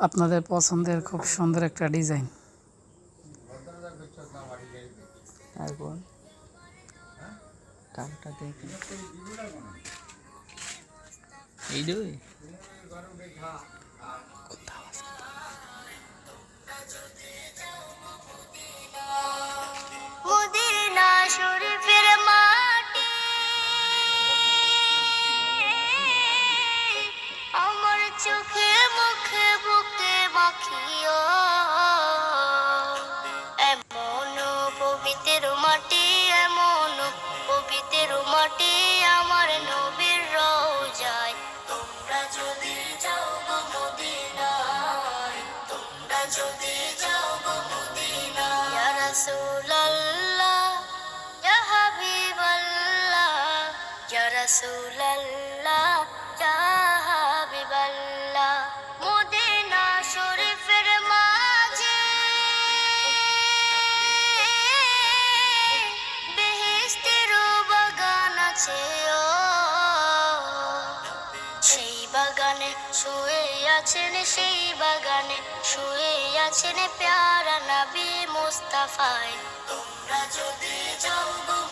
আপনাদের পছন্দের খুব সুন্দর একটা ডিজাইন। তারপর কামটা দেখি এই দুই মদিনা শরীফের মাটি আমার চোখে মুখে বুকে মাখিও, এমন পবিত্র মাটি, এমন পবিত্র মাটি আমার নবীর রওজায়। তোমরা যদি যাও গো মদিনায়, তোমরা যদি যাও গো মদিনায়, ইয়া রাসূলুল্লাহ ইয়া হাবিবাল্লাহ, ইয়া রাসূলুল্লাহ ইয়া হাবিবাল্লাহ। মদিনা শরীফের মাঝে বেহেশতের বাগান আছে, ও সেই বাগানে শুয়ে আছেন, সেই বাগানে শুয়ে আছেন প্যারা নবী মুস্তাফায়। তোমরা যদি যাও গো